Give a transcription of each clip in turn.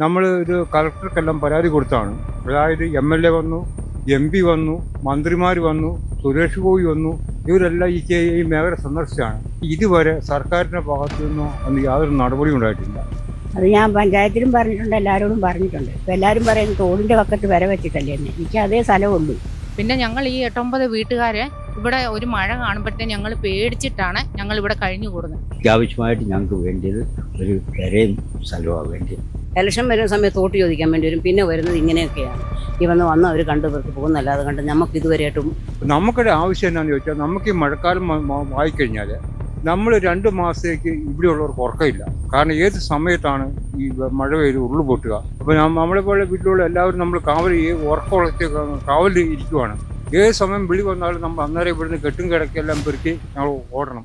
നമ്മൾ ഇത് കളക്ടർക്കെല്ലാം പരാതി കൊടുത്താണ്. അതായത് MLA വന്നു, MP വന്നു, മന്ത്രിമാർ വന്നു, സുരേഷ് ഗോപി വന്നു. ഇവരെല്ലാം ഈ മേഖല സന്ദർശിച്ചാണ്. ഇതുവരെ സർക്കാരിൻ്റെ ഭാഗത്തു നിന്നോ അന്ന് യാതൊരു നടപടിയും ഉണ്ടായിട്ടില്ല. അത് ഞാൻ പഞ്ചായത്തിലും പറഞ്ഞിട്ടുണ്ട്, എല്ലാവരോടും പറഞ്ഞിട്ടുണ്ട്. ഇപ്പം എല്ലാവരും പറയും തോടിൻ്റെ പക്കത്ത് വര വെച്ചിട്ടല്ലേ എന്ന്. എനിക്ക് അതേ സ്ഥലമുള്ളൂ. പിന്നെ ഞങ്ങൾ ഈ 8-9 വീട്ടുകാരെ ഇവിടെ ഒരു മഴ കാണുമ്പോഴത്തേന് ഞങ്ങൾ പേടിച്ചിട്ടാണ് ഞങ്ങൾ ഇവിടെ കഴിഞ്ഞു കൂടുന്നത്. അത്യാവശ്യമായിട്ട് ഞങ്ങൾക്ക് വേണ്ടിയത് ഒരു വരയും സ്ഥലമാണ് വേണ്ടിയത്. ഇലക്ഷൻ വരുന്ന സമയത്ത് വോട്ട് ചോദിക്കാൻ വേണ്ടി വരും. പിന്നെ വരുന്നത് ഇങ്ങനെയൊക്കെയാണ്. ഈ വന്നവർ കണ്ടു പേർക്ക് പോകുന്നല്ലാതെ കണ്ട് നമുക്ക് ഇതുവരെയായിട്ടും നമുക്കൊരു ആവശ്യം എന്താണെന്ന് ചോദിച്ചാൽ, നമുക്ക് ഈ മഴക്കാലം വായിക്കഴിഞ്ഞാൽ നമ്മൾ 2 മാസത്തേക്ക് ഇവിടെയുള്ളവർക്ക് ഉറക്കമില്ല. കാരണം ഏത് സമയത്താണ് ഈ മഴ പെയ്ത് ഉരുള് പൊട്ടുക. അപ്പോൾ നമ്മളെ പോലെ വീട്ടിലുള്ള എല്ലാവരും നമ്മൾ ഉറക്കമുളച്ച് കാവലിൽ ഇരിക്കുവാണ്. ഏത് സമയം വിളി വന്നാലും നമ്മൾ അന്നേരം ഇവിടുന്ന് കെട്ടും കിടക്കെല്ലാം പെറുക്കി ഞങ്ങൾ ഓടണം.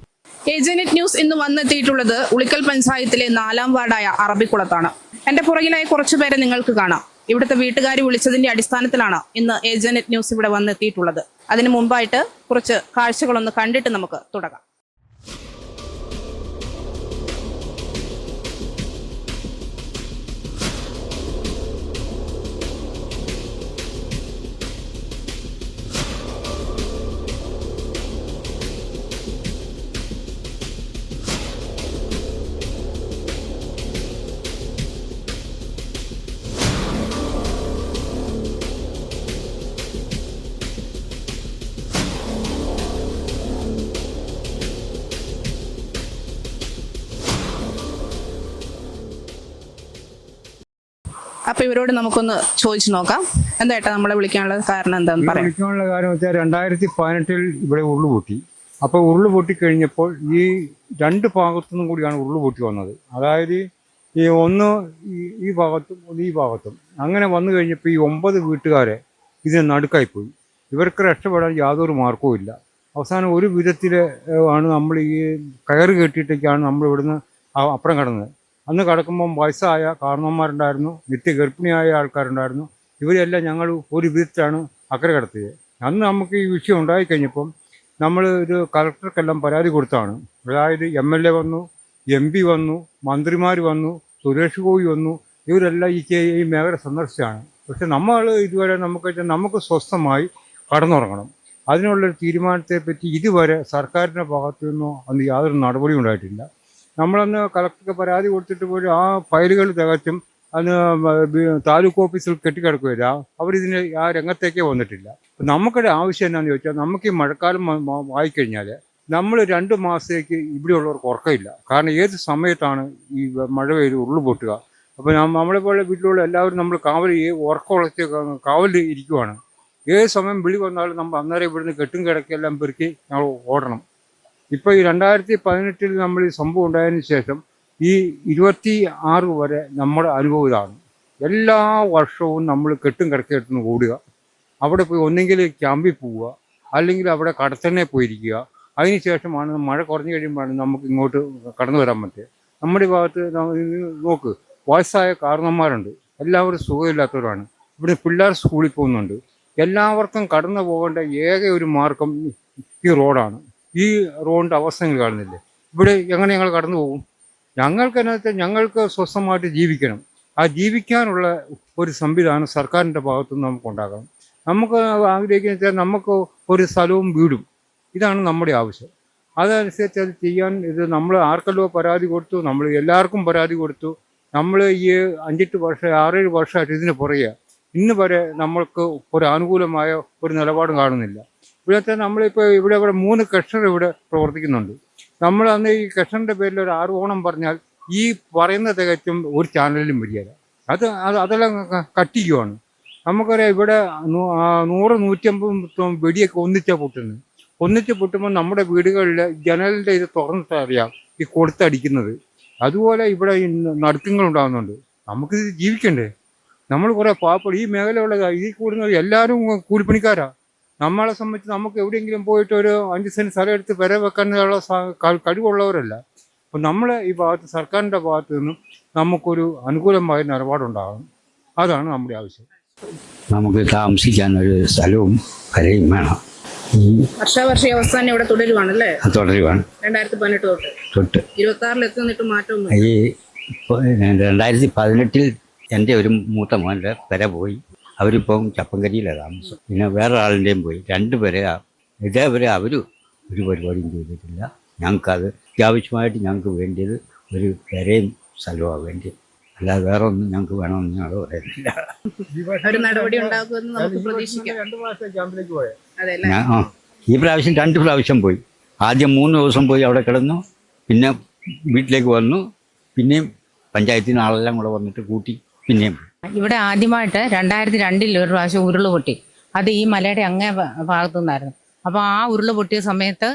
ഏജനെറ്റ് ന്യൂസ് ഇന്ന് വന്നെത്തിയിട്ടുള്ളത് ഉളിക്കൽ പഞ്ചായത്തിലെ 4ാം വാർഡായ അറബിക്കുളത്താണ്. എന്റെ പുറകിലായി കുറച്ചുപേരെ നിങ്ങൾക്ക് കാണാം. ഇവിടുത്തെ വീട്ടുകാർ വിളിച്ചതിന്റെ അടിസ്ഥാനത്തിലാണ് ഇന്ന് ഏജനെറ്റ് ന്യൂസ് ഇവിടെ വന്നെത്തിയിട്ടുള്ളത്. അതിനു മുമ്പായിട്ട് കുറച്ച് കാഴ്ചകളൊന്ന് കണ്ടിട്ട് നമുക്ക് തുടങ്ങാം. അപ്പൊ ഇവരോട് നമുക്കൊന്ന് ചോദിച്ചു നോക്കാം. എന്തായിട്ടാ നമ്മളെ വിളിക്കാനുള്ള കാരണം എന്താണെന്ന് പറയാം. വിളിക്കാനുള്ള കാര്യം വെച്ചാൽ 2018 ഇവിടെ ഉരുളുപൊട്ടി. അപ്പോൾ ഉരുളുപൊട്ടി കഴിഞ്ഞപ്പോൾ ഈ 2 ഭാഗത്തുനിന്നും കൂടിയാണ് ഉരുളുപൊട്ടി വന്നത്. അതായത് ഒന്ന് ഈ ഭാഗത്തും ഒന്ന് ഈ ഭാഗത്തും. അങ്ങനെ വന്നു കഴിഞ്ഞപ്പോൾ ഈ 9 വീട്ടുകാരെ ഇതിന് നടുക്കായിപ്പോയി. ഇവർക്ക് രക്ഷപ്പെടാൻ യാതൊരു മാർഗവും ഇല്ല. അവസാനം ഒരു വിധത്തിൽ ആണ് നമ്മൾ ഈ കയറ് കെട്ടിയിട്ടൊക്കെയാണ് നമ്മൾ ഇവിടുന്ന് അപ്പുറം കടന്നത്. അന്ന് കടക്കുമ്പം വയസ്സായ കാരണവന്മാരുണ്ടായിരുന്നു, നിത്യഗർഭിണിയായ ആൾക്കാരുണ്ടായിരുന്നു. ഇവരെല്ലാം ഞങ്ങൾ ഒരു വിധത്തിലാണ് അക്കരെ കടത്തിയത്. അന്ന് നമുക്ക് ഈ വിഷയം ഉണ്ടായിക്കഴിഞ്ഞപ്പം നമ്മൾ ഒരു കളക്ടർക്കെല്ലാം പരാതി കൊടുത്താണ്. അതായത് MLA വന്നു, MP വന്നു, മന്ത്രിമാർ വന്നു, സുരേഷ് ഗോപി വന്നു. ഇവരെല്ലാം ഈ മേഖല സന്ദർശിച്ചാണ്. പക്ഷെ നമ്മൾ ഇതുവരെ നമുക്ക് സ്വസ്ഥമായി കടന്നുറങ്ങണം. അതിനുള്ളൊരു തീരുമാനത്തെപ്പറ്റി ഇതുവരെ സർക്കാരിൻ്റെ ഭാഗത്തു നിന്നോ അന്ന് യാതൊരു നടപടിയും ഉണ്ടായിട്ടില്ല. നമ്മളന്ന് കളക്ടർക്ക് പരാതി കൊടുത്തിട്ട് പോലും ആ ഫയലുകൾ തികച്ചും അന്ന് താലൂക്ക് ഓഫീസിൽ കെട്ടിക്കിടക്കുകയില്ല. അവരിതിന് ആ രംഗത്തേക്കേ വന്നിട്ടില്ല. നമുക്കൊരു ആവശ്യം എന്താണെന്ന് ചോദിച്ചാൽ, നമുക്ക് ഈ മഴക്കാലം വായിക്കഴിഞ്ഞാൽ നമ്മൾ 2 മാസത്തേക്ക് ഇവിടെയുള്ളവർക്ക് ഉറക്കമില്ല. കാരണം ഏത് സമയത്താണ് ഈ മഴ പെയ്ത് ഉരുള് പൊട്ടുക. അപ്പോൾ നമ്മളെ പോലെ വീട്ടിലുള്ള എല്ലാവരും നമ്മൾ ഉറക്കമുളച്ച് കാവലിൽ ഇരിക്കുവാണ്. ഏത് സമയം വിളി വന്നാലും നമ്മൾ അന്നേരം ഇവിടുന്ന് കെട്ടും കിടക്കെല്ലാം പെറുക്കി ഞങ്ങൾ ഓടണം. ഇപ്പോൾ ഈ 2018 നമ്മൾ ഈ സംഭവം ഉണ്ടായതിന് ശേഷം ഈ 26 വരെ നമ്മുടെ അനുഭവം ഇതാണ്. എല്ലാ വർഷവും നമ്മൾ കെട്ടും കിടക്കെടുത്തുനിന്ന് ഓടുക. അവിടെ പോയി ഒന്നെങ്കിൽ ക്യാമ്പിൽ പോവുക, അല്ലെങ്കിൽ അവിടെ കടത്തന്നെ പോയിരിക്കുക. അതിനുശേഷമാണ് മഴ കുറഞ്ഞു കഴിയുമ്പോഴാണ് നമുക്ക് ഇങ്ങോട്ട് കടന്നു വരാൻ പറ്റുക. നമ്മുടെ ഭാഗത്ത് നോക്ക്, വയസ്സായ കാരണന്മാരുണ്ട്, എല്ലാവരും സുഖമില്ലാത്തവരാണ്. ഇവിടെ പിള്ളേർ സ്കൂളിൽ പോകുന്നുണ്ട്. എല്ലാവർക്കും കടന്നു പോകേണ്ട ഏക ഒരു മാർഗം ഈ റോഡാണ്. ഈ റോഡിൻ്റെ അവസ്ഥ നിങ്ങൾ കാണുന്നില്ലേ? ഇവിടെ എങ്ങനെ ഞങ്ങൾ കടന്നു പോകും? ഞങ്ങൾക്ക് സ്വസ്ഥമായിട്ട് ജീവിക്കണം. ആ ജീവിക്കാനുള്ള ഒരു സംവിധാനം സർക്കാരിൻ്റെ ഭാഗത്തുനിന്ന് നമുക്ക് ഉണ്ടാക്കണം. നമുക്ക് ആഗ്രഹിക്കുന്ന വെച്ചാൽ നമുക്ക് ഒരു സ്ഥലവും വീടും, ഇതാണ് നമ്മുടെ ആവശ്യം. അതനുസരിച്ച് അത് ചെയ്യാൻ നമ്മൾ ആർക്കല്ലോ പരാതി കൊടുത്തു, നമ്മൾ എല്ലാവർക്കും പരാതി കൊടുത്തു. നമ്മൾ ഈ 5-8 വർഷം 6-7 വർഷമായിട്ട് ഇതിന് പുറകെ ഇന്ന് വരെ നമ്മൾക്ക് ഒരു അനുകൂലമായ ഒരു നിലപാടും കാണുന്നില്ല. ഇവിടുത്തെ നമ്മളിപ്പോൾ ഇവിടെ 3 കർഷകർ ഇവിടെ പ്രവർത്തിക്കുന്നുണ്ട്. നമ്മൾ അന്ന് ഈ കർഷകരുടെ പേരിൽ ഒരു ആരോപണം പറഞ്ഞാൽ ഈ പറയുന്ന തികച്ചും ഒരു ചാനലിലും വരികയില്ല. അതെല്ലാം കട്ടിക്കുവാണ്. നമുക്കറിയാം, ഇവിടെ 100-150 വെടിയൊക്കെ ഒന്നിച്ച് പൊട്ടുമ്പോൾ നമ്മുടെ വീടുകളിൽ ജനലിൻ്റെ ഇത് തുറന്നിട്ടറിയാം ഈ കൊടുത്തടിക്കുന്നത്. അതുപോലെ ഇവിടെ ഈ നടുക്കങ്ങൾ ഉണ്ടാകുന്നുണ്ട്. നമുക്കിത് ജീവിക്കണ്ടേ? നമ്മൾ കുറേ പാവപ്പെട്ട ഈ മേഖലയുള്ള ഇതിൽ കൂടുന്നത് എല്ലാവരും കൂലിപ്പണിക്കാരാണ്. നമ്മളെ സംബന്ധിച്ച് നമുക്ക് എവിടെയെങ്കിലും പോയിട്ട് ഒരു 5 സെൻറ്റ് സ്ഥലം എടുത്ത് വര വെക്കാനുള്ള കഴിവുള്ളവരല്ല. അപ്പം നമ്മളെ ഈ ഭാഗത്ത് സർക്കാരിൻ്റെ ഭാഗത്തു നിന്നും നമുക്കൊരു അനുകൂലമായ നിലപാടുണ്ടാകണം. അതാണ് നമ്മുടെ ആവശ്യം. നമുക്ക് താമസിക്കാൻ ഒരു സ്ഥലവും വരയും വേണം. ഈ വർഷാവർഷ അവസ്ഥ ഇവിടെ തുടരുവാണല്ലേ? തുടരുവാണ്. 2018 തൊട്ട് 26 എത്തുന്നിട്ട് മാറ്റം. ഈ 2018 എൻ്റെ ഒരു മൂത്ത മോൻ്റെ പെര പോയി. അവരിപ്പം ചപ്പങ്കരിയിലാണ് താമസം. പിന്നെ വേറെ ആളിൻ്റെയും പോയി. 2 പേരെ ഇതേവരെ അവർ ഒരു പരിപാടിയും ചെയ്തിട്ടില്ല. ഞങ്ങൾക്കത് അത്യാവശ്യമായിട്ട് ഞങ്ങൾക്ക് വേണ്ടിയത് ഒരു പെരയും സ്ഥലമാണ് വേണ്ടിയത്. അല്ലാതെ വേറെ ഒന്നും ഞങ്ങൾക്ക് വേണമെന്ന് ഞങ്ങൾ പറയുന്നില്ല. ഒരു നടപടി ഉണ്ടാകുമെന്ന് നമുക്ക് പ്രതീക്ഷിക്കാം. 2 പ്രാവശ്യം ക്യാമ്പിലേക്ക് പോയത്. അതെ ഈ പ്രാവശ്യം 2 പ്രാവശ്യം പോയി. ആദ്യം 3 ദിവസം പോയി അവിടെ കിടന്നു. പിന്നെ വീട്ടിലേക്ക് വന്നു. പിന്നെയും പഞ്ചായത്തിന് ആളെല്ലാം കൂടെ വന്നിട്ട് കൂട്ടി പിന്നെയും പോയി. ഇവിടെ ആദ്യമായിട്ട് 2002 ഒരു പ്രാവശ്യം ഉരുള് പൊട്ടി. അത് ഈ മലയുടെ അങ്ങേ ഭാഗത്തു നിന്നായിരുന്നു. അപ്പോൾ ആ ഉരുള് പൊട്ടിയ സമയത്ത്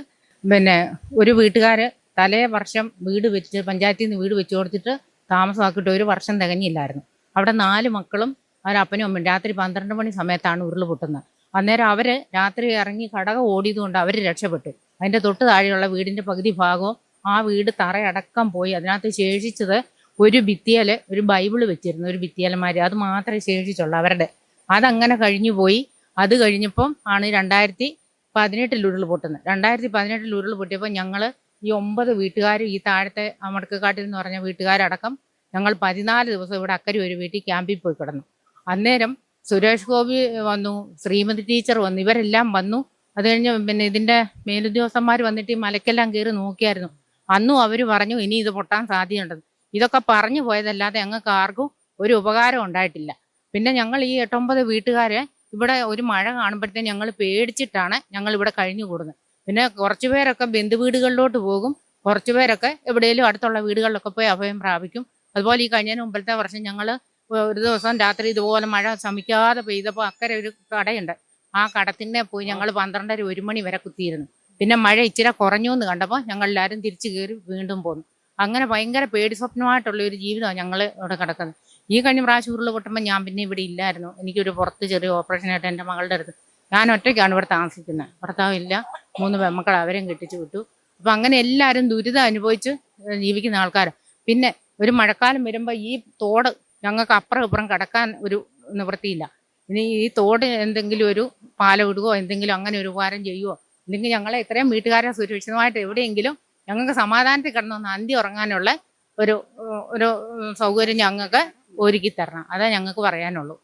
പിന്നെ ഒരു വീട്ടുകാർ തലേ വർഷം വീട് വെച്ച് പഞ്ചായത്തിൽ നിന്ന് വീട് വെച്ച് കൊടുത്തിട്ട് താമസമാക്കിയിട്ട് 1 വർഷം തികഞ്ഞില്ലായിരുന്നു. അവിടെ 4 മക്കളും അവരപ്പനും അമ്മയും രാത്രി 12 മണി സമയത്താണ് ഉരുള് പൊട്ടുന്നത്. അന്നേരം അവർ രാത്രി ഇറങ്ങി കടക ഓടിയതുകൊണ്ട് അവർ രക്ഷപ്പെട്ടു. അതിൻ്റെ തൊട്ട് താഴെയുള്ള വീടിൻ്റെ പകുതി ഭാഗവും ആ വീട് തറയടക്കം പോയി. അതിനകത്ത് ശേഷിച്ചത് ഒരു ഭിത്തിയിൽ ഒരു ബൈബിള് വെച്ചിരുന്നു, ഒരു ഭിത്തിയലമാര്, അത് മാത്രമേ ശേഷിച്ചുള്ളൂ അവരുടെ. അതങ്ങനെ കഴിഞ്ഞു പോയി. അത് കഴിഞ്ഞപ്പം ആണ് 2018 ഉരുൾ പൊട്ടുന്നത്. 2018 ഉരുൾ പൊട്ടിയപ്പോൾ ഞങ്ങൾ ഈ 9 വീട്ടുകാർ, ഈ താഴത്തെ അമടക്കാട്ടിൽ എന്ന് പറഞ്ഞ വീട്ടുകാരടക്കം ഞങ്ങൾ 14 ദിവസം ഇവിടെ അക്കരെ ഒരു വീട്ടിൽ ക്യാമ്പിൽ പോയി കിടന്നു. അന്നേരം സുരേഷ് ഗോപി വന്നു, ശ്രീമതി ടീച്ചർ വന്നു, ഇവരെല്ലാം വന്നു. അത് കഴിഞ്ഞ് പിന്നെ ഇതിൻ്റെ മേലുദ്യോഗസ്ഥന്മാർ വന്നിട്ട് ഈ മലക്കെല്ലാം കയറി നോക്കിയായിരുന്നു. അന്നും അവർ പറഞ്ഞു ഇനി ഇത് പൊട്ടാൻ സാധ്യതയുണ്ടെന്ന്. ഇതൊക്കെ പറഞ്ഞു പോയതല്ലാതെ ഞങ്ങൾക്ക് ആർക്കും ഒരു ഉപകാരം ഉണ്ടായിട്ടില്ല. പിന്നെ ഞങ്ങൾ ഈ 8-9 വീട്ടുകാരെ ഇവിടെ ഒരു മഴ കാണുമ്പോഴത്തേന് ഞങ്ങൾ പേടിച്ചിട്ടാണ് ഞങ്ങൾ ഇവിടെ കഴിഞ്ഞു കൂടുന്നത്. പിന്നെ കുറച്ച് പേരൊക്കെ ബന്ധുവീടുകളിലോട്ട് പോകും, കുറച്ച് പേരൊക്കെ എവിടെയെങ്കിലും അടുത്തുള്ള വീടുകളിലൊക്കെ പോയി അഭയം പ്രാപിക്കും. അതുപോലെ ഈ കഴിഞ്ഞ മുമ്പത്തെ വർഷം ഞങ്ങൾ ഒരു ദിവസം രാത്രി ഇതുപോലെ മഴ ശമിക്കാതെ പെയ്തപ്പോൾ അക്കരെ ഒരു കടയുണ്ട്. ആ കടത്തിനെ പോയി ഞങ്ങൾ 12:30-1 മണി വരെ കുത്തിയിരുന്നു. പിന്നെ മഴ ഇച്ചിരി കുറഞ്ഞു എന്ന് കണ്ടപ്പോൾ ഞങ്ങൾ എല്ലാവരും തിരിച്ചു കയറി വീണ്ടും പോന്നു. അങ്ങനെ ഭയങ്കര പേടി സ്വപ്നമായിട്ടുള്ള ഒരു ജീവിതമാണ് ഞങ്ങൾ ഇവിടെ കിടക്കുന്നത്. ഈ കഴിഞ്ഞ പ്രാവശ്യം ഉരുള് പൊട്ടുമ്പോൾ ഞാൻ പിന്നെ ഇവിടെ ഇല്ലായിരുന്നു. എനിക്കൊരു പുറത്ത് ചെറിയ ഓപ്പറേഷനായിട്ട് എൻ്റെ മകളുടെ അടുത്ത് ഞാൻ ഒറ്റയ്ക്കാണ് ഇവിടെ താമസിക്കുന്നത്. ഭർത്താവില്ല, 3 പെൺമക്കൾ, അവരെയും കെട്ടിച്ചു വിട്ടു. അപ്പം അങ്ങനെ എല്ലാവരും ദുരിതം അനുഭവിച്ച് ജീവിക്കുന്ന ആൾക്കാരാണ്. പിന്നെ ഒരു മഴക്കാലം വരുമ്പോൾ ഈ തോട് ഞങ്ങൾക്ക് അപ്പുറം ഇപ്പുറം കിടക്കാൻ ഒരു നിവൃത്തിയില്ല. ഇനി ഈ തോട് എന്തെങ്കിലും ഒരു പാലം ഇടുകയോ എന്തെങ്കിലും അങ്ങനെ ഒരു ഉപകാരം ചെയ്യുമോ, അല്ലെങ്കിൽ ഞങ്ങളെ ഇത്രയും വീട്ടുകാരെ സുരക്ഷിതമായിട്ട് എവിടെയെങ്കിലും ഞങ്ങൾക്ക് സമാധാനത്തിൽ കിടന്നൊന്ന് അന്തി ഉറങ്ങാനുള്ള ഒരു സൗകര്യം ഞങ്ങൾക്ക് ഒരുക്കി തരണം. അതേ ഞങ്ങൾക്ക് പറയാനുള്ളൂ.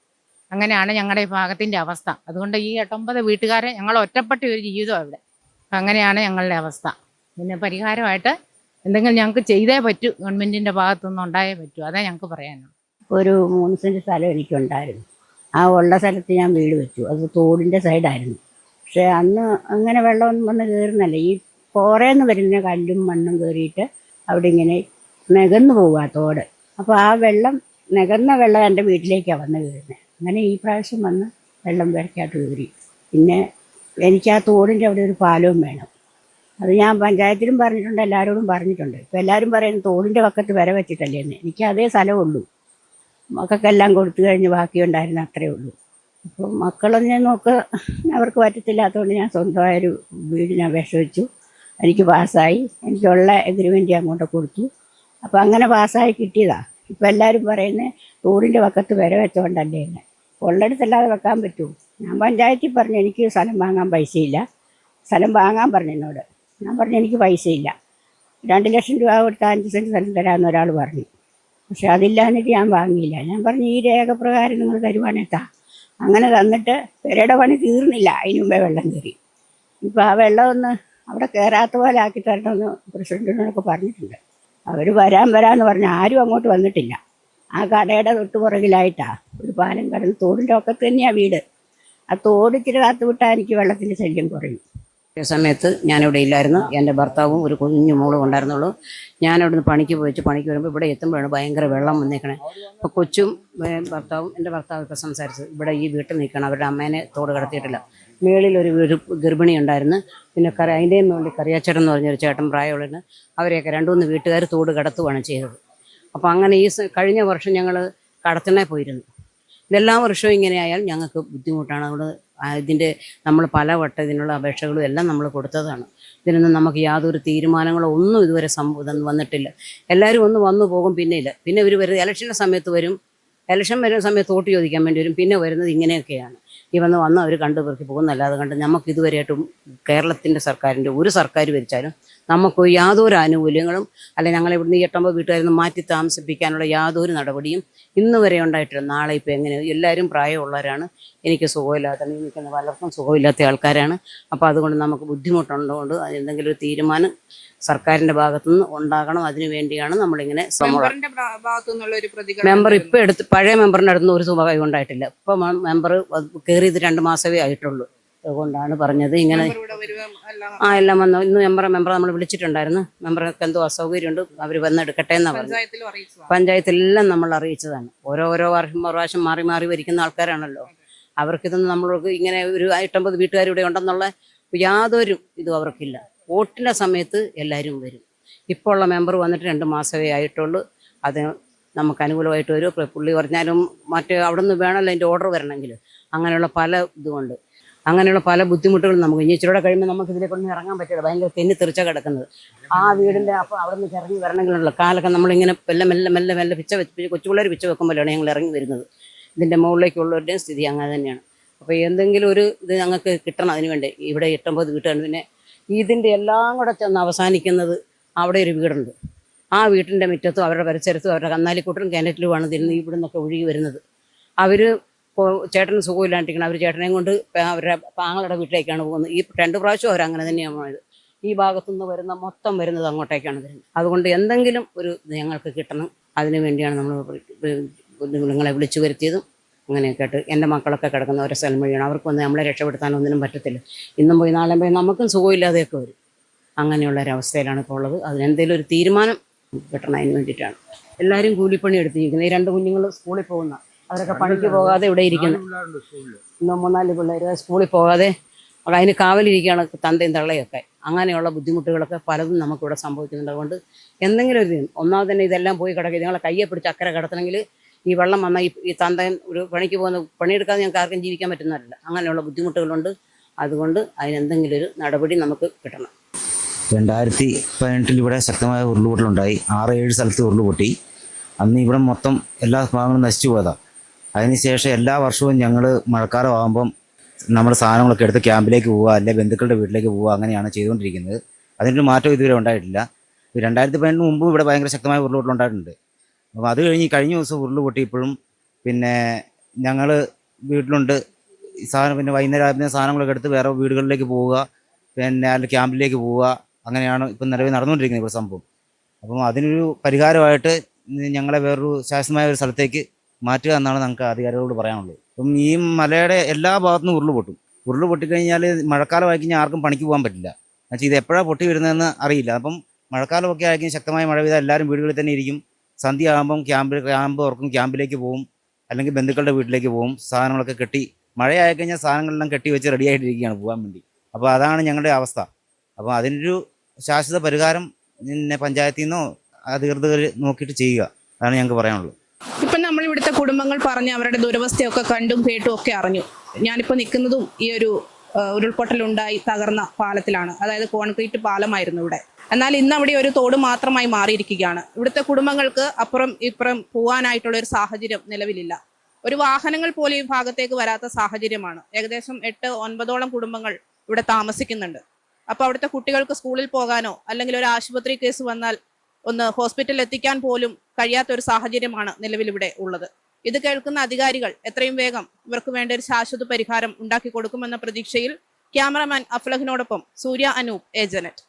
അങ്ങനെയാണ് ഞങ്ങളുടെ ഈ ഭാഗത്തിൻ്റെ അവസ്ഥ. അതുകൊണ്ട് ഈ 8-9 വീട്ടുകാരെ ഞങ്ങൾ ഒറ്റപ്പെട്ട ഒരു ജീവിതമാണ് ഇവിടെ. അങ്ങനെയാണ് ഞങ്ങളുടെ അവസ്ഥ. പിന്നെ പരിഹാരമായിട്ട് എന്തെങ്കിലും ഞങ്ങൾക്ക് ചെയ്തേ പറ്റൂ, ഗവൺമെൻറ്റിൻ്റെ ഭാഗത്തുനിന്ന് ഉണ്ടായേ പറ്റൂ. അതേ ഞങ്ങൾക്ക് പറയാനുള്ളൂ. ഒരു 3 സെൻറ്റ് സ്ഥലം എനിക്കുണ്ടായിരുന്നു. ആ ഉള്ള സ്ഥലത്ത് ഞാൻ വീട് വെച്ചു. അത് തോടിൻ്റെ സൈഡായിരുന്നു. പക്ഷേ അന്ന് അങ്ങനെ വെള്ളമൊന്നും വന്ന് കയറുന്നല്ല, ഈ പോറേന്ന് വരുന്ന കല്ലും മണ്ണും കയറിയിട്ട് അവിടെ ഇങ്ങനെ നികന്നു പോകുക തോട്. അപ്പോൾ ആ വെള്ളം നികന്ന വെള്ളം എൻ്റെ വീട്ടിലേക്കാണ് വന്ന് കയറുന്നത്. അങ്ങനെ ഈ പ്രാവശ്യം വന്ന് വെള്ളം വരയ്ക്കാട്ട് കയറി. പിന്നെ എനിക്ക് ആ തോടിൻ്റെ അവിടെ ഒരു പാലവും വേണം. അത് ഞാൻ പഞ്ചായത്തിലും പറഞ്ഞിട്ടുണ്ട്, എല്ലാവരോടും പറഞ്ഞിട്ടുണ്ട്. ഇപ്പോൾ എല്ലാവരും പറയുന്നത് തോടിൻ്റെ പക്കത്ത് വര വെച്ചിട്ടല്ലേ എന്ന്. എനിക്ക് അതേ സ്ഥലമുള്ളൂ. മക്കൾക്കെല്ലാം കൊടുത്തു കഴിഞ്ഞ് ബാക്കിയുണ്ടായിരുന്ന അത്രയേ ഉള്ളൂ. അപ്പോൾ മക്കളൊന്നും അവർക്ക് പറ്റത്തില്ലാത്തതുകൊണ്ട് ഞാൻ സ്വന്തമായൊരു വീടിന് അപേക്ഷ വെച്ചു. എനിക്ക് പാസ്സായി. എനിക്കുള്ള എഗ്രിമെൻറ്റ് അങ്ങോട്ട് കൊടുത്തു. അപ്പോൾ അങ്ങനെ പാസ്സായി കിട്ടിയതാണ്. ഇപ്പോൾ എല്ലാവരും പറയുന്നത് തോടിൻ്റെ പക്കത്ത് വര വെച്ചോണ്ടല്ലേ എന്ന്. ഉള്ളിടത്തല്ലാതെ വെക്കാൻ പറ്റുമോ? ഞാൻ പഞ്ചായത്തിൽ പറഞ്ഞു എനിക്ക് സ്ഥലം വാങ്ങാൻ പൈസയില്ല. സ്ഥലം വാങ്ങാൻ പറഞ്ഞു എന്നോട്. ഞാൻ പറഞ്ഞു എനിക്ക് പൈസയില്ല, 2 ലക്ഷം രൂപ കൊടുത്താൽ 5 സെൻറ്റ് സ്ഥലം തരാമെന്ന് ഒരാൾ പറഞ്ഞു. പക്ഷെ അതില്ലാന്നിട്ട് ഞാൻ വാങ്ങിയില്ല. ഞാൻ പറഞ്ഞു ഈ രേഖപ്രകാരം നിങ്ങൾ തരുവാനേട്ടാ. അങ്ങനെ തന്നിട്ട് പെരയുടെ പണി തീർന്നില്ല, അതിന് മുമ്പേ വെള്ളം കയറി. ഇപ്പോൾ ആ വെള്ളം ഒന്ന് അവിടെ കയറാത്ത പോലെ ആക്കി തരണമെന്ന് പ്രസിഡന്റിനോടൊക്കെ പറഞ്ഞിട്ടുണ്ട്. അവർ വരാമെന്ന് പറഞ്ഞ് ആരും അങ്ങോട്ട് വന്നിട്ടില്ല. ആ കടയുടെ തൊട്ട് പുറകിലായിട്ടാണ് ഒരു പാലം കടന്ന് തോടിൻ്റെ ഒക്കത്ത് തന്നെയാണ് വീട്. ആ തോട് ഇച്ചിരി കാത്തു വിട്ടാൽ എനിക്ക് വെള്ളത്തിൻ്റെ ശല്യം കുറയും. സമയത്ത് ഞാനിവിടെ ഇല്ലായിരുന്നു. എൻ്റെ ഭർത്താവും ഒരു കുഞ്ഞു മോളും ഉണ്ടായിരുന്നുള്ളൂ. ഞാനവിടുന്ന് പണിക്ക് വരുമ്പോൾ ഇവിടെ എത്തുമ്പോഴാണ് ഭയങ്കര വെള്ളം വന്നേക്കണേ. അപ്പോൾ കൊച്ചും ഭർത്താവും എൻ്റെ ഭർത്താവ് ഇപ്പോൾ സംസാരിച്ചത് ഇവിടെ ഈ വീട്ടിൽ നിൽക്കണം. അവരുടെ അമ്മേനെ തോട് കടത്തിയിട്ടില്ല. മേളിലൊരു ഗർഭിണി ഉണ്ടായിരുന്നു. പിന്നെ അതിൻ്റെയും മുകളിൽ കറിയാച്ചേട്ടൻ എന്ന് പറഞ്ഞൊരു ചേട്ടൻ പ്രായമുള്ളതിന് അവരെയൊക്കെ 2-3 വീട്ടുകാർ തോട് കടത്തുകയാണ് ചെയ്തത്. അപ്പോൾ അങ്ങനെ ഈ കഴിഞ്ഞ വർഷം ഞങ്ങൾ കടത്തിനെ പോയിരുന്നു. ഇതെല്ലാ വർഷവും ഇങ്ങനെ ആയാൽ ഞങ്ങൾക്ക് ബുദ്ധിമുട്ടാണ്. അതുകൊണ്ട് നമ്മൾ പലവട്ടം ഇതിനുള്ള അപേക്ഷകളും എല്ലാം നമ്മൾ കൊടുത്തതാണ്. ഇതിനൊന്നും നമുക്ക് യാതൊരു തീരുമാനങ്ങളോ ഒന്നും ഇതുവരെ വന്നിട്ടില്ല. എല്ലാവരും ഒന്ന് വന്നു പോകും, പിന്നെ ഇല്ല. പിന്നെ ഇവർ ഇലക്ഷൻ്റെ സമയത്ത് വരും, ഇലക്ഷൻ വരുന്ന സമയത്ത് വോട്ട് ചോദിക്കാൻ വേണ്ടി വരും. പിന്നെ വരുന്നത് ഇങ്ങനെയൊക്കെയാണ്. ഈ വന്ന് അവർ കണ്ടു പെറുക്കി പോകുന്നല്ലാതെ കണ്ട് നമുക്ക് ഇതുവരെയായിട്ടും കേരളത്തിൻ്റെ സർക്കാരിൻ്റെ ഒരു സർക്കാർ ഭരിച്ചാലും നമുക്ക് യാതൊരു ആനുകൂല്യങ്ങളും അല്ല ഞങ്ങളെ ഇവിടുന്ന് 8 വീട്ടുകാരിൽ നിന്ന് മാറ്റി താമസിപ്പിക്കാനുള്ള യാതൊരു നടപടിയും ഇന്ന് വരെ ഉണ്ടായിട്ടില്ല. നാളെ ഇപ്പോൾ എങ്ങനെ എല്ലാവരും പ്രായമുള്ളവരാണ്. എനിക്ക് സുഖമില്ലാത്ത നിൽക്കുന്ന പലർക്കും സുഖമില്ലാത്ത ആൾക്കാരാണ്. അപ്പോൾ അതുകൊണ്ട് നമുക്ക് ബുദ്ധിമുട്ടുള്ളതുകൊണ്ട് എന്തെങ്കിലും ഒരു തീരുമാനം സർക്കാരിൻ്റെ ഭാഗത്തുനിന്ന് ഉണ്ടാകണം. അതിനു വേണ്ടിയാണ് നമ്മളിങ്ങനെ മെമ്പറിന്റെ ഭാഗത്തുനിന്നുള്ള ഒരു പ്രതികരണം മെമ്പർ ഇപ്പോൾ എടുത്ത് പഴയ മെമ്പറിൻ്റെ അടുത്ത് ഒരു സുഖമായി ഉണ്ടായിട്ടില്ല. ഇപ്പോൾ മെമ്പർ കയറിയത് 2 മാസമേ ആയിട്ടുള്ളൂ. അതുകൊണ്ടാണ് പറഞ്ഞത് ഇങ്ങനെ ഇവിടെ വരുക എല്ലാം എല്ലാം വന്നു. ഇന്ന് മെമ്പറെ നമ്മൾ വിളിച്ചിട്ടുണ്ടായിരുന്നു. മെമ്പർക്ക് എന്തോ അസൗകര്യമുണ്ട്, അവർ വന്നെടുക്കട്ടെ എന്നാണ് പറഞ്ഞത്. പഞ്ചായത്തിലും അറിയിച്ചതാണ്. പഞ്ചായത്തിലെല്ലാം നമ്മൾ അറിയിച്ചതാണ്. ഓരോ പ്രാവശ്യം മാറി മാറി ഭരിക്കുന്ന ആൾക്കാരാണല്ലോ. അവർക്കിതൊന്നും നമ്മൾക്ക് ഇങ്ങനെ ഒരു 8 വീട്ടുകാർ ഇവിടെ ഉണ്ടെന്നുള്ള യാതൊരു ഇതും അവർക്കില്ല. വോട്ടിൻ്റെ സമയത്ത് എല്ലാവരും വരും. ഇപ്പോൾ ഉള്ള മെമ്പർ വന്നിട്ട് 2 മാസമേ ആയിട്ടുള്ളൂ. അത് നമുക്ക് അനുകൂലമായിട്ട് വരും. പുള്ളി പറഞ്ഞാലും മറ്റേ അവിടെ നിന്ന് വേണമല്ലോ അതിൻ്റെ ഓർഡർ വരണമെങ്കിൽ. അങ്ങനെയുള്ള പല ഇതുമുണ്ട്. അങ്ങനെയുള്ള പല ബുദ്ധിമുട്ടുകളും നമുക്ക് ഇനി ഇച്ചിരി കഴിയുമ്പോൾ നമുക്ക് ഇതിലേക്കൊന്നും ഇറങ്ങാൻ പറ്റില്ല. ഭയങ്കര തെന്നി തെറിച്ച കിടക്കുന്നത് ആ വീടിൻ്റെ. അപ്പോൾ അവിടെ നിന്ന് ഇറങ്ങി വരണമെങ്കിലുള്ള കാലൊക്കെ നമ്മളിങ്ങനെ മെല്ലെ പിച്ച വെച്ച് കൊച്ചുപിള്ളേർ പിച്ച വെക്കുമ്പോഴാണ് ഞങ്ങൾ ഇറങ്ങി വരുന്നത്. ഇതിൻ്റെ മുകളിലേക്കുള്ളവരുടെയും സ്ഥിതി അങ്ങനെ തന്നെയാണ്. അപ്പോൾ എന്തെങ്കിലും ഒരു ഇത് ഞങ്ങൾക്ക് കിട്ടണം. അതിന് വേണ്ടി ഇവിടെ 8 വീട്ടുകാർ. പിന്നെ ഇതിൻ്റെ എല്ലാം കൂടെ ചെന്ന് അവസാനിക്കുന്നത് അവിടെ ഒരു വീടുണ്ട്. ആ വീട്ടിൻ്റെ മുറ്റത്തും അവരുടെ പരിസരത്തും അവരുടെ കന്നാലിക്കൂട്ടലും കിണറ്റിലുമാണ് ഇതിന് ഇവിടെ നിന്നൊക്കെ ഒഴുകി വരുന്നത്. അവർ ചേട്ടന് സുഖമില്ലാണ്ടിരിക്കണം. അവർ ചേട്ടനെയും കൊണ്ട് അവരുടെ പാങ്ങളുടെ വീട്ടിലേക്കാണ് പോകുന്നത്. ഈ 2 പ്രാവശ്യം അവരങ്ങനെ തന്നെയാണ് പോയത്. ഈ ഭാഗത്തുനിന്ന് വരുന്ന മൊത്തം വരുന്നത് അങ്ങോട്ടേക്കാണ് വരുന്നത്. അതുകൊണ്ട് എന്തെങ്കിലും ഒരു ഇത് ഞങ്ങൾക്ക് കിട്ടണം. അതിനു വേണ്ടിയാണ് നമ്മൾ നിങ്ങളെ വിളിച്ചു വരുത്തിയതും. അങ്ങനെയൊക്കെ ആയിട്ട് എൻ്റെ മക്കളൊക്കെ കിടക്കുന്ന ഓരോ സ്ഥലം വഴിയാണ്. അവർക്ക് വന്ന് നമ്മളെ രക്ഷപ്പെടുത്താനൊന്നിനും പറ്റത്തില്ല. ഇന്നും പോയി നാളെ പോയി നമുക്കും സുഖമില്ലാതെയൊക്കെ വരും. അങ്ങനെയുള്ളൊരവസ്ഥയിലാണ് ഇപ്പോൾ ഉള്ളത്. അതിനെന്തെങ്കിലും ഒരു തീരുമാനം കിട്ടണം. അതിന് വേണ്ടിയിട്ടാണ് എല്ലാവരും കൂലിപ്പണി എടുത്തിരിക്കുന്നത്. ഈ 2 കുഞ്ഞുങ്ങൾ സ്കൂളിൽ പോകുന്ന അവരൊക്കെ പണിക്ക് പോകാതെ ഇവിടെ ഇരിക്കുന്നു. ഇന്ന് 3-4 പിള്ളേർ സ്കൂളിൽ പോകാതെ അതിന് കാവലിരിക്കുകയാണ് തന്തയും തള്ളയൊക്കെ. അങ്ങനെയുള്ള ബുദ്ധിമുട്ടുകളൊക്കെ പലതും നമുക്കിവിടെ സംഭവിക്കുന്നുണ്ട്. അതുകൊണ്ട് എന്തെങ്കിലും ഒരു ഒന്നാമത് തന്നെ ഇതെല്ലാം പോയി കിടക്കുക. നിങ്ങളെ കയ്യെ പിടിച്ച് അക്കരെ കിടത്തണമെങ്കിൽ ഈ വെള്ളം വന്നാൽ ഈ തന്തയും ഒരു പണിക്ക് പോകുന്ന പണിയെടുക്കാതെ ഞങ്ങൾക്ക് ആർക്കും ജീവിക്കാൻ പറ്റുന്നതല്ല. അങ്ങനെയുള്ള ബുദ്ധിമുട്ടുകളുണ്ട്. അതുകൊണ്ട് അതിനെന്തെങ്കിലും ഒരു നടപടി നമുക്ക് കിട്ടണം. 2018 ഇവിടെ ശക്തമായ ഉരുളുപൊട്ടലുണ്ടായി. 6-7 സ്ഥലത്ത് ഉരുളുപൊട്ടി. അന്ന് ഇവിടെ മൊത്തം എല്ലാ ഭാഗങ്ങളും നശിച്ചു പോയതാണ്. അതിനുശേഷം എല്ലാ വർഷവും ഞങ്ങൾ മഴക്കാലമാകുമ്പം നമ്മുടെ സാധനങ്ങളൊക്കെ എടുത്ത് ക്യാമ്പിലേക്ക് പോവുക, അല്ലെങ്കിൽ ബന്ധുക്കളുടെ വീട്ടിലേക്ക് പോവുക, അങ്ങനെയാണ് ചെയ്തുകൊണ്ടിരിക്കുന്നത്. അതിനൊരു മാറ്റം ഇതുവരെ ഉണ്ടായിട്ടില്ല. 2018 മുമ്പ് ഇവിടെ ഭയങ്കര ശക്തമായ ഉരുളുപൊട്ടലുണ്ടായിട്ടുണ്ട്. അപ്പോൾ അത് കഴിഞ്ഞ ദിവസം ഉരുള് പൊട്ടിയപ്പോഴും പിന്നെ ഞങ്ങൾ വീട്ടിലുണ്ട്. പിന്നെ വൈകുന്നേരം സാധനങ്ങളൊക്കെ എടുത്ത് വേറെ വീടുകളിലേക്ക് പോവുക, പിന്നെ അല്ലെങ്കിൽ ക്യാമ്പിലേക്ക് പോവുക, അങ്ങനെയാണ് ഇപ്പം നിലവിൽ നടന്നുകൊണ്ടിരിക്കുന്നത് ഇവിടെ സംഭവം. അപ്പം അതിനൊരു പരിഹാരമായിട്ട് ഞങ്ങളെ വേറൊരു ശാസ്ത്രമായ ഒരു സ്ഥലത്തേക്ക് മാറ്റുക എന്നാണ് നമുക്ക് അധികാരികളോട് പറയാനുള്ളത്. അപ്പം ഈ മലയുടെ എല്ലാ ഭാഗത്തുനിന്നും ഉരുള് പൊട്ടിക്കഴിഞ്ഞാൽ മഴക്കാലമായി കഴിഞ്ഞാൽ ആർക്കും പണിക്ക് പോകാൻ പറ്റില്ല. എന്നുവെച്ചാൽ ഇത് എപ്പോഴാണ് പൊട്ടി വരുന്നതെന്ന് അറിയില്ല. അപ്പം മഴക്കാലമൊക്കെ ആയിരിക്കും ശക്തമായ മഴ പെയ്താൽ എല്ലാവരും വീടുകളിൽ തന്നെ ഇരിക്കും. സന്ധ്യ ആകുമ്പം ക്യാമ്പ് ഓർക്കും, ക്യാമ്പിലേക്ക് പോകും, അല്ലെങ്കിൽ ബന്ധുക്കളുടെ വീട്ടിലേക്ക് പോകും. സാധനങ്ങളൊക്കെ കെട്ടി മഴയായി കഴിഞ്ഞാൽ സാധനങ്ങളെല്ലാം കെട്ടി വെച്ച് റെഡിയായിട്ടിരിക്കുകയാണ് പോകാൻ വേണ്ടി. അപ്പോൾ അതാണ് ഞങ്ങളുടെ അവസ്ഥ. അപ്പോൾ അതിനൊരു ശാശ്വത പരിഹാരം പിന്നെ പഞ്ചായത്തിൽ നിന്നോ അധികൃതർ നോക്കിയിട്ട് ചെയ്യുക. അതാണ് ഞങ്ങൾക്ക് പറയാനുള്ളത്. ഇപ്പം നമ്മൾ ഇവിടുത്തെ കുടുംബങ്ങൾ പറഞ്ഞ് അവരുടെ ദുരവസ്ഥയൊക്കെ കണ്ടും കേട്ടും ഒക്കെ അറിഞ്ഞു. ഞാനിപ്പോൾ നിൽക്കുന്നതും ഈ ഒരു ഉരുൾപൊട്ടലുണ്ടായി തകർന്ന പാലത്തിലാണ്. അതായത് കോൺക്രീറ്റ് പാലമായിരുന്നു ഇവിടെ. എന്നാൽ ഇന്ന് അവിടെ ഒരു തോട് മാത്രമായി മാറിയിരിക്കുകയാണ്. ഇവിടുത്തെ കുടുംബങ്ങൾക്ക് അപ്പുറം ഇപ്പുറം പോകാനായിട്ടുള്ള ഒരു സാഹചര്യം നിലവിലില്ല. ഒരു വാഹനങ്ങൾ പോലും ഈ ഭാഗത്തേക്ക് വരാത്ത സാഹചര്യമാണ്. ഏകദേശം 8-9ഓളം കുടുംബങ്ങൾ ഇവിടെ താമസിക്കുന്നുണ്ട്. അപ്പോൾ അവിടുത്തെ കുട്ടികൾക്ക് സ്കൂളിൽ പോകാനോ അല്ലെങ്കിൽ ഒരു ആശുപത്രി കേസ് വന്നാൽ ഒന്ന് ഹോസ്പിറ്റലിൽ എത്തിക്കാൻ പോലും കഴിയാത്ത ഒരു സാഹചര്യമാണ് നിലവിലിവിടെ ഉള്ളത്. ഇത് കേൾക്കുന്ന അധികാരികൾ എത്രയും വേഗം ഇവർക്ക് വേണ്ട ഒരു ശാശ്വത പരിഹാരം ഉണ്ടാക്കി കൊടുക്കുമെന്ന പ്രതീക്ഷയിൽ ക്യാമറമാൻ അഫ്ലഹിനോടൊപ്പം സൂര്യ അനൂപ്, ഏജനറ്റ്.